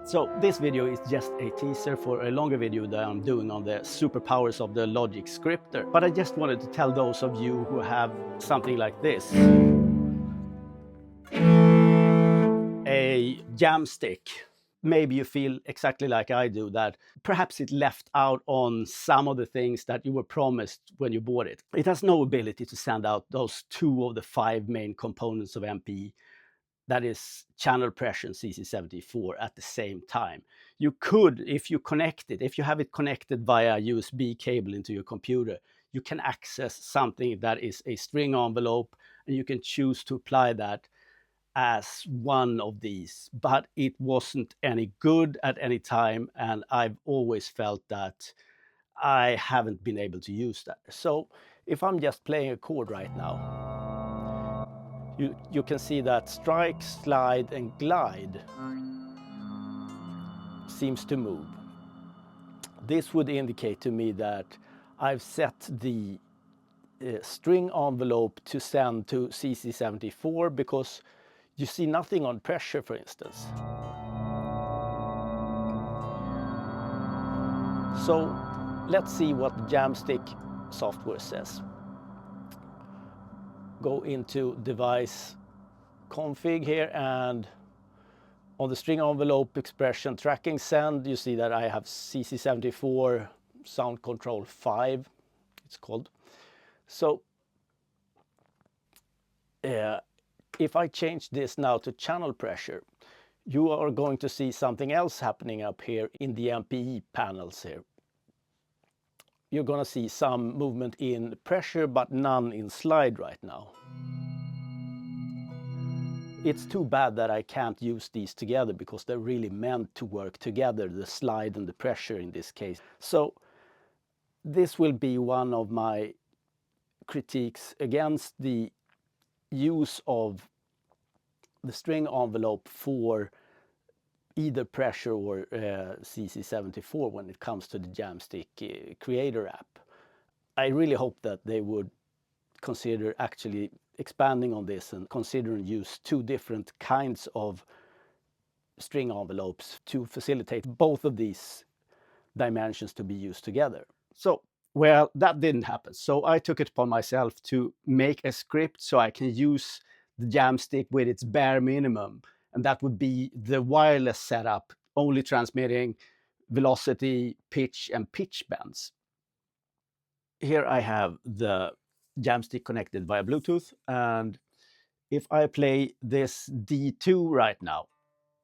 So this video is just a teaser for a longer video that I'm doing on the superpowers of the Logic scripter. But I just wanted to tell those of you who have something like this. A Jamstik. Maybe you feel exactly like I do, that perhaps it left out on some of the things that you were promised when you bought it. It has no ability to send out those 2 of the 5 main components of MPE. That is channel pressure and CC74 at the same time. You could, if you connect it, if you have it connected via USB cable into your computer, you can access something that is a string envelope, and you can choose to apply that as one of these, but it wasn't any good at any time, and I've always felt that I haven't been able to use that. So if I'm just playing a chord right now, you can see that strike, slide, and glide seems to move. This would indicate to me that I've set the string envelope to send to CC74, because you see nothing on pressure, for instance. So let's see what the Jamstik software says. Go into device config here, and on the string envelope expression tracking send, you see that I have CC74 sound control 5, it's called. So if I change this now to channel pressure, you are going to see something else happening up here in the MPE panels here. You're going to see some movement in pressure, but none in slide right now. It's too bad that I can't use these together, because they're really meant to work together, the slide and the pressure in this case. So this will be one of my critiques against the use of the string envelope for either pressure or CC74 when it comes to the Jamstik Creator app. I really hope that they would consider actually expanding on this and consider and use 2 different kinds of string envelopes to facilitate both of these dimensions to be used together. So, well, that didn't happen. So I took it upon myself to make a script so I can use the Jamstik with its bare minimum, and that would be the wireless setup, only transmitting velocity, pitch, and pitch bends. Here I have the Jamstik connected via Bluetooth, and if I play this D2 right now,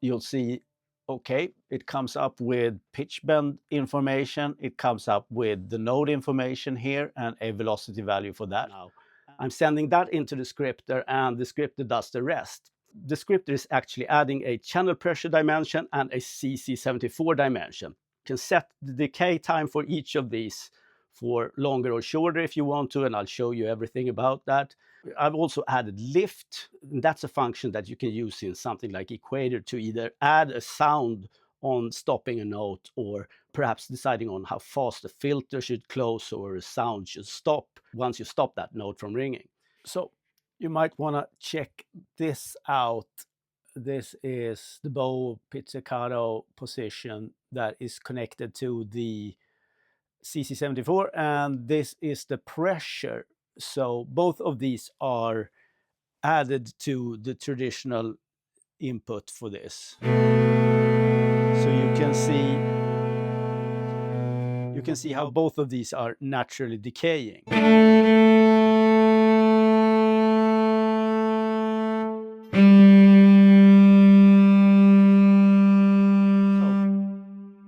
you'll see, okay, it comes up with pitch bend information, it comes up with the note information here and a velocity value for that. Now I'm sending that into the scripter, and the scripter does the rest. The scripter is actually adding a channel pressure dimension and a CC74 dimension. You can set the decay time for each of these for longer or shorter if you want to, and I'll show you everything about that. I've also added lift. That's a function that you can use in something like Equator to either add a sound on stopping a note, or perhaps deciding on how fast the filter should close or a sound should stop once you stop that note from ringing. So you might want to check this out. This is the bow pizzicato position that is connected to the CC74, and this is the pressure. So both of these are added to the traditional input for this. So you can see how both of these are naturally decaying.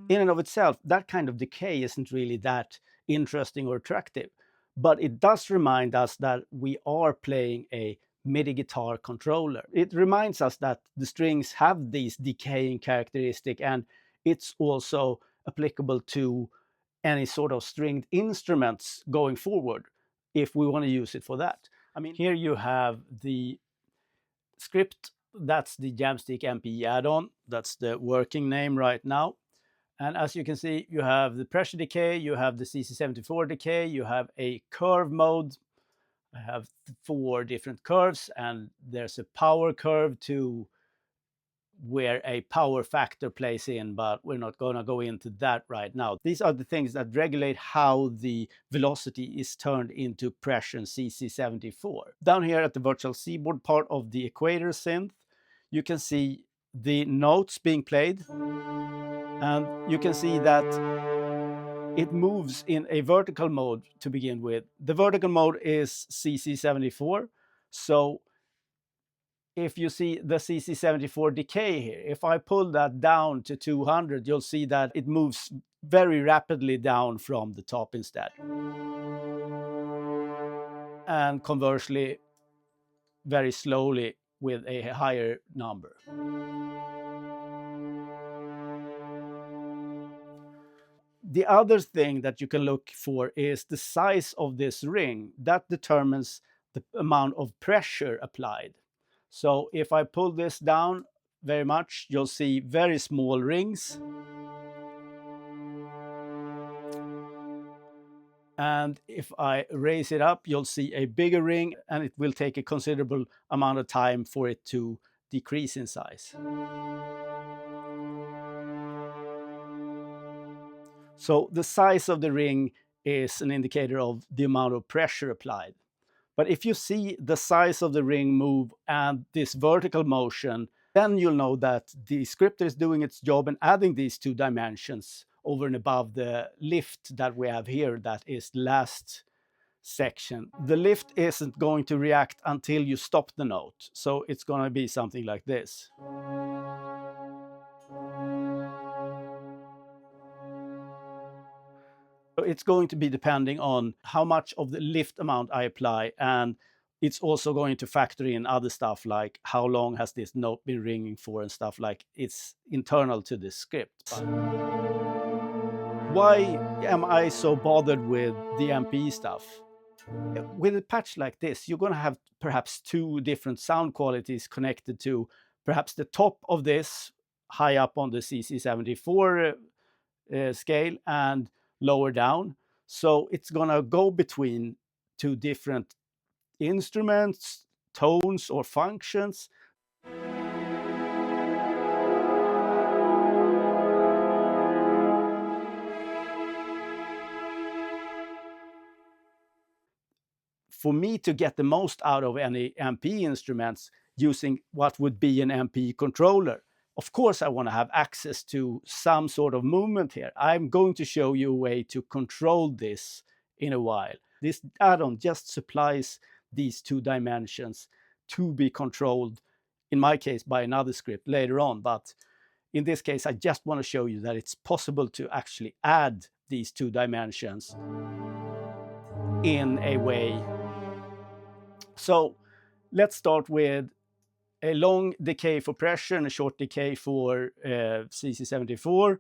In and of itself, that kind of decay isn't really that interesting or attractive, but it does remind us that we are playing a MIDI guitar controller. It reminds us that the strings have these decaying characteristic, and it's also applicable to any sort of stringed instruments going forward if we want to use it for that. I mean, here you have the script. That's the Jamstik MPE add-on. That's the working name right now. And as you can see, you have the pressure decay, you have the CC74 decay, you have a curve mode. I have 4 different curves, and there's a power curve to where a power factor plays in, but we're not going to go into that right now. These are the things that regulate how the velocity is turned into pressure in CC74. Down here at the virtual keyboard part of the equator synth, you can see the notes being played, and you can see that it moves in a vertical mode to begin with. The vertical mode is CC74, so if you see the CC74 decay here, if I pull that down to 200, you'll see that it moves very rapidly down from the top instead. And conversely, very slowly with a higher number. The other thing that you can look for is the size of this ring. That determines the amount of pressure applied. So if I pull this down very much, you'll see very small rings. And if I raise it up, you'll see a bigger ring, and it will take a considerable amount of time for it to decrease in size. So the size of the ring is an indicator of the amount of pressure applied. But if you see the size of the ring move and this vertical motion, then you'll know that the scripter is doing its job and adding these two dimensions over and above the lift that we have here, that is the last section. The lift isn't going to react until you stop the note, so it's going to be something like this. It's going to be depending on how much of the lift amount I apply, and it's also going to factor in other stuff like how long has this note been ringing for and stuff like it's internal to this script. Why am I so bothered with the MPE stuff? With a patch like this, you're going to have perhaps two different sound qualities connected to perhaps the top of this high up on the CC74 scale and lower down. So it's going to go between two different instruments, tones, or functions. For me to get the most out of any MPE instruments using what would be an MPE controller, of course, I want to have access to some sort of movement here. I'm going to show you a way to control this in a while. This add-on just supplies these two dimensions to be controlled, in my case, by another script later on. But in this case, I just want to show you that it's possible to actually add these two dimensions in a way. So let's start with a long decay for pressure and a short decay for CC74.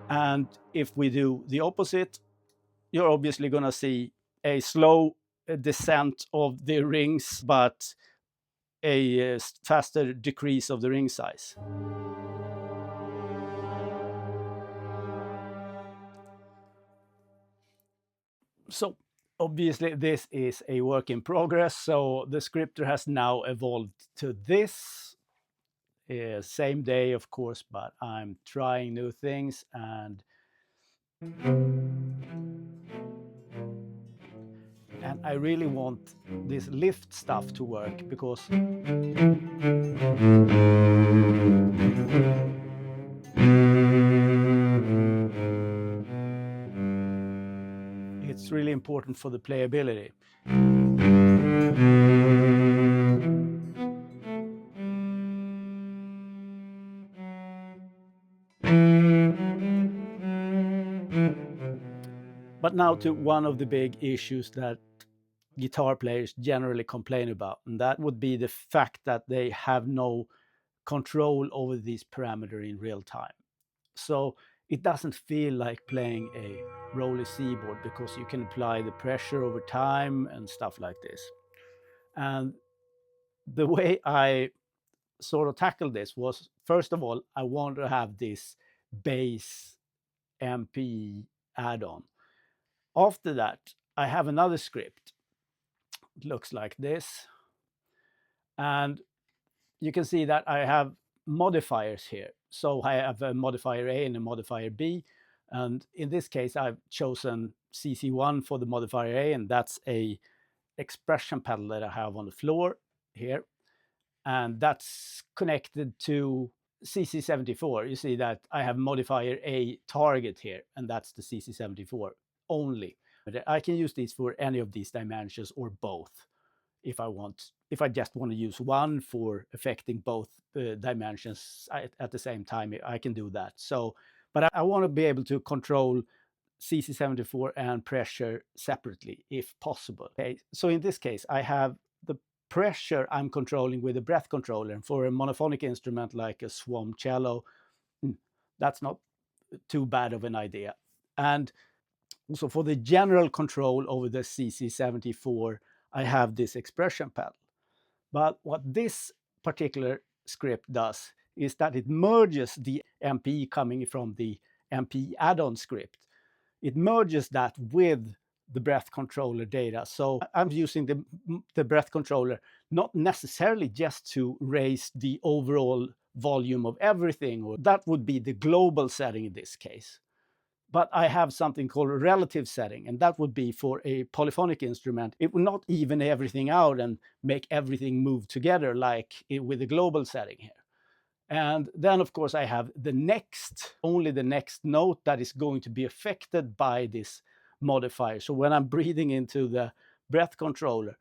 And if we do the opposite, you're obviously going to see a slow descent of the rings, but a faster decrease of the ring size. So obviously this is a work in progress, so the scripter has now evolved to this. Same day, of course, but I'm trying new things, and I really want this lift stuff to work because it's really important for the playability. But now to one of the big issues that guitar players generally complain about, and that would be the fact that they have no control over these parameters in real time. So it doesn't feel like playing a rolly keyboard because you can apply the pressure over time and stuff like this. And the way I sort of tackled this was, first of all, I wanted to have this bass MPE add-on. After that, I have another script It looks like this. And you can see that I have modifiers here. So I have a modifier A and a modifier B. And in this case, I've chosen CC1 for the modifier A, and that's a expression pedal that I have on the floor here. And that's connected to CC74. You see that I have modifier A target here, and that's the CC74 only. But I can use these for any of these dimensions or both if I want. If I just want to use one for affecting both dimensions at the same time, I can do that. So, but I want to be able to control CC74 and pressure separately if possible. Okay, so in this case, I have the pressure I'm controlling with a breath controller. And for a monophonic instrument like a SWAM cello, that's not too bad of an idea. And also for the general control over the CC74, I have this expression pedal. But what this particular script does is that it merges the MPE coming from the MPE add-on script. It merges that with the breath controller data. So I'm using the breath controller not necessarily just to raise the overall volume of everything, or that would be the global setting in this case. But I have something called a relative setting, and that would be for a polyphonic instrument. It will not even everything out and make everything move together like with the global setting here. And then, of course, I have only the next note that is going to be affected by this modifier. So when I'm breathing into the breath controller,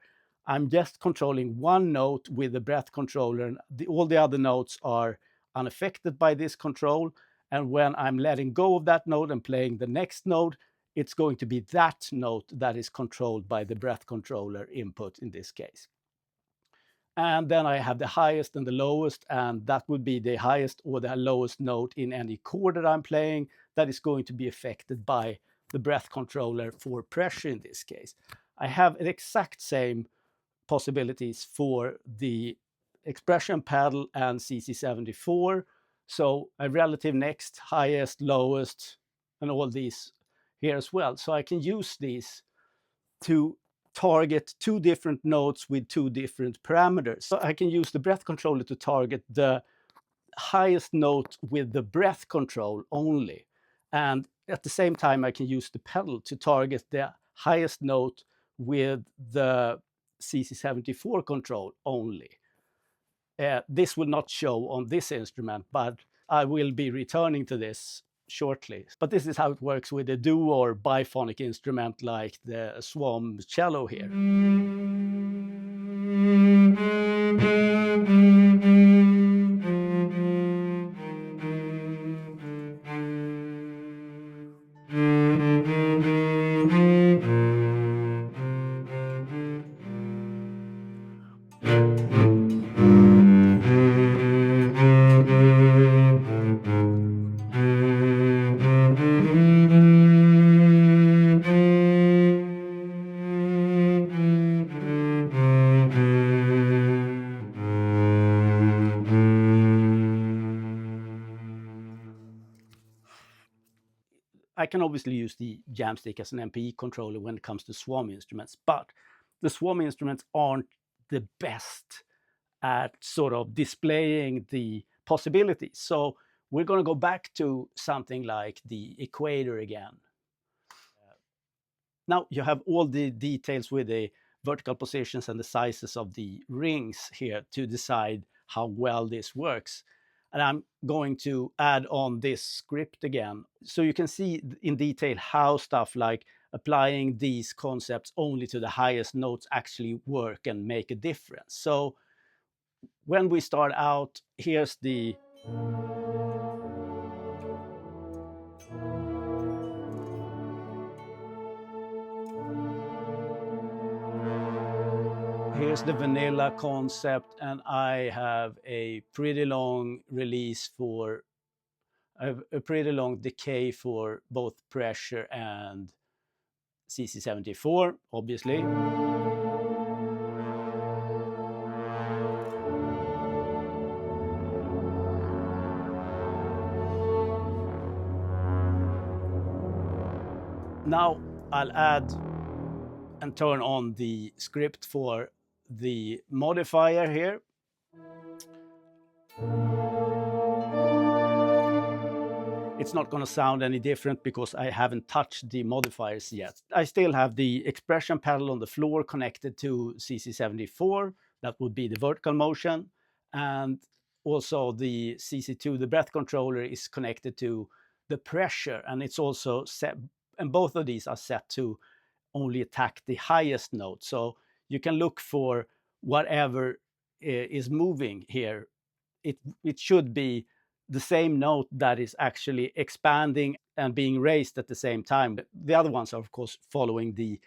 I'm just controlling one note with the breath controller, and all the other notes are unaffected by this control. And when I'm letting go of that note and playing the next note, it's going to be that note that is controlled by the breath controller input in this case. And then I have the highest and the lowest, and that would be the highest or the lowest note in any chord that I'm playing that is going to be affected by the breath controller for pressure in this case. I have the exact same possibilities for the expression pedal and CC74. So a relative next, highest, lowest, and all these here as well. So I can use these to target two different notes with two different parameters. So I can use the breath controller to target the highest note with the breath control only. And at the same time, I can use the pedal to target the highest note with the CC74 control only. This will not show on this instrument, but I will be returning to this shortly. But this is how it works with a duo or biphonic instrument like the SWAM cello here. I can obviously use the Jamstik as an MPE controller when it comes to SWAM instruments, but the SWAM instruments aren't the best at sort of displaying the possibilities. So we're going to go back to something like the equator again. Now you have all the details with the vertical positions and the sizes of the rings here to decide how well this works. And I'm going to add on this script again, so you can see in detail how stuff like applying these concepts only to the highest notes actually work and make a difference. So when we start out, here's the vanilla concept, and I have a pretty long release for a pretty long decay for both pressure and CC74, obviously. Now I'll add and turn on the script for the modifier here. It's not going to sound any different because I haven't touched the modifiers yet. I still have the expression pedal on the floor connected to CC74. That would be the vertical motion. And also the CC2, the breath controller, is connected to the pressure. And it's also set, and both of these are set to only attack the highest note. So you can look for whatever is moving here. It should be the same note that is actually expanding and being raised at the same time. The other ones are, of course, following the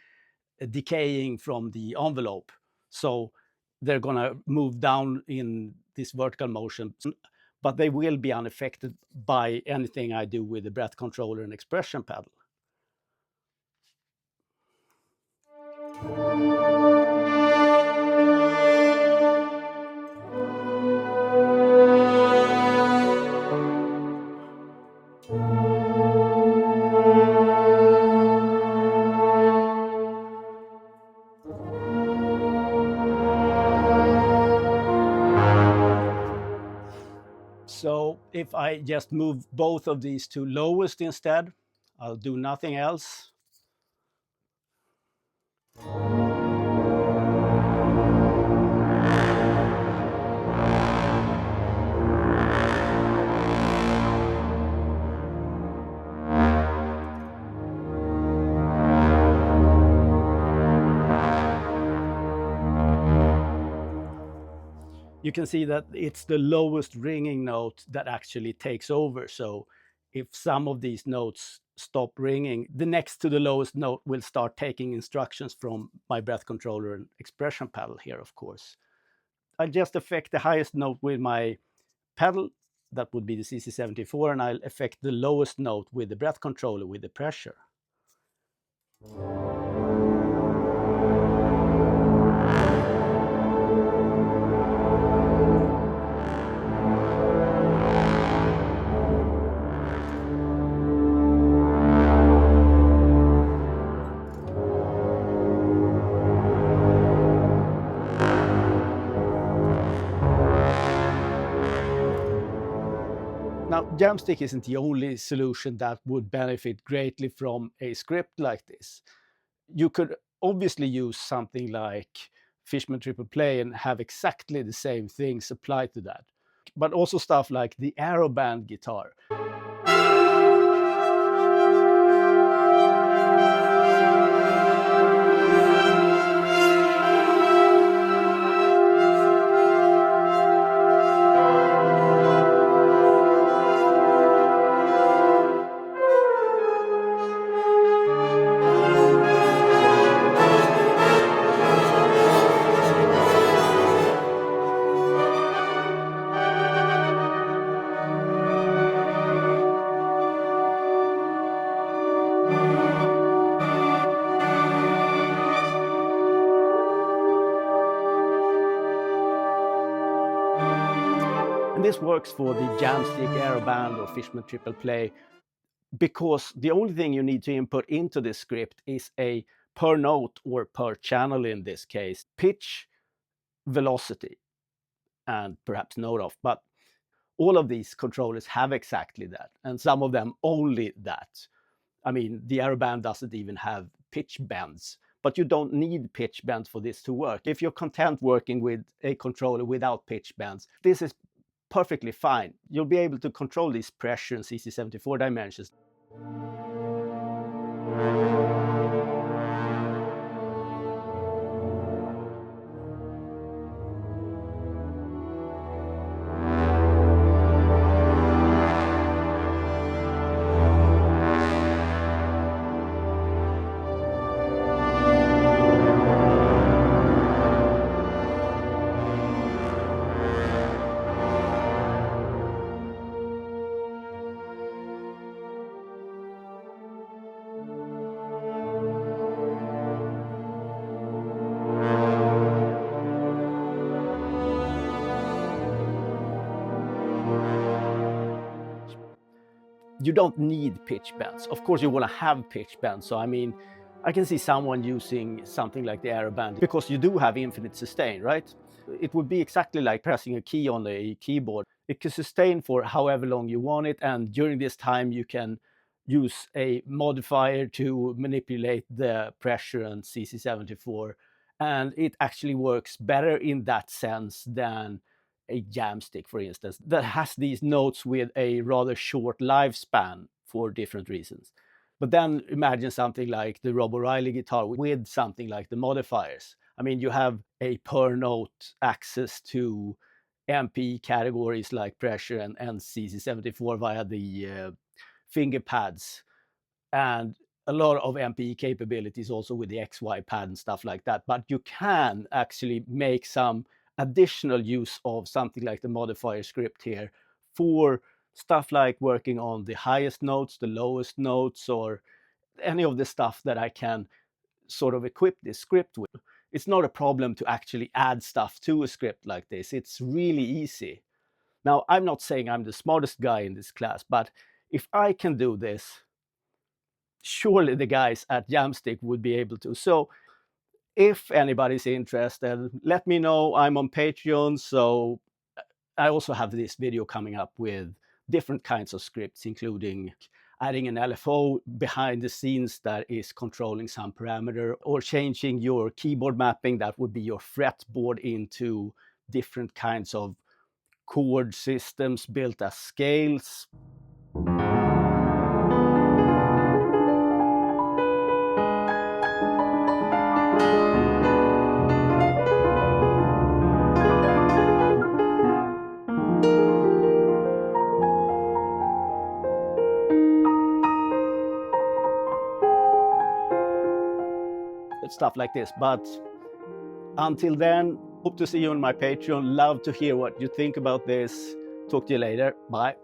decaying from the envelope. So they're going to move down in this vertical motion, but they will be unaffected by anything I do with the breath controller and expression pedal. So if I just move both of these to lowest instead, I'll do nothing else. You can see that it's the lowest ringing note that actually takes over. So if some of these notes stop ringing, the next to the lowest note will start taking instructions from my breath controller and expression pedal here, of course. I just affect the highest note with my pedal, that would be the CC74, and I'll affect the lowest note with the breath controller with the pressure. Now, Jamstik isn't the only solution that would benefit greatly from a script like this. You could obviously use something like Fishman Triple Play and have exactly the same things applied to that. But also stuff like the Aeroband Guitar. And this works for the Jamstik Aeroband or Fishman Triple Play because the only thing you need to input into this script is a per note, or per channel in this case, pitch, velocity, and perhaps note off. But all of these controllers have exactly that, and some of them only that. I mean, the Aeroband doesn't even have pitch bends, but you don't need pitch bends for this to work. If you're content working with a controller without pitch bends, this is perfectly fine. You'll be able to control this pressure in CC74 dimensions. You don't need pitch bends. Of course, you want to have pitch bends. So, I mean, I can see someone using something like the Aeroband, because you do have infinite sustain, right? It would be exactly like pressing a key on a keyboard. It can sustain for however long you want it, and during this time you can use a modifier to manipulate the pressure and CC74, and it actually works better in that sense than a Jamstik, for instance, that has these notes with a rather short lifespan for different reasons. But then imagine something like the Rob O'Reilly guitar with something like the modifiers. I mean, you have a per note access to MPE categories like pressure and CC74 via the finger pads, and a lot of MPE capabilities also with the XY pad and stuff like that. But you can actually make some additional use of something like the modifier script here for stuff like working on the highest notes, the lowest notes, or any of the stuff that I can sort of equip this script with. It's not a problem to actually add stuff to a script like this. It's really easy. Now, I'm not saying I'm the smartest guy in this class, but if I can do this, surely the guys at Jamstik would be able to. So if anybody's interested, let me know. I'm on Patreon, so I also have this video coming up with different kinds of scripts, including adding an LFO behind the scenes that is controlling some parameter, or changing your keyboard mapping, that would be your fretboard, into different kinds of chord systems built as scales. Stuff like this. But until then, hope to see you on my Patreon. Love to hear what you think about this. Talk to you later. Bye.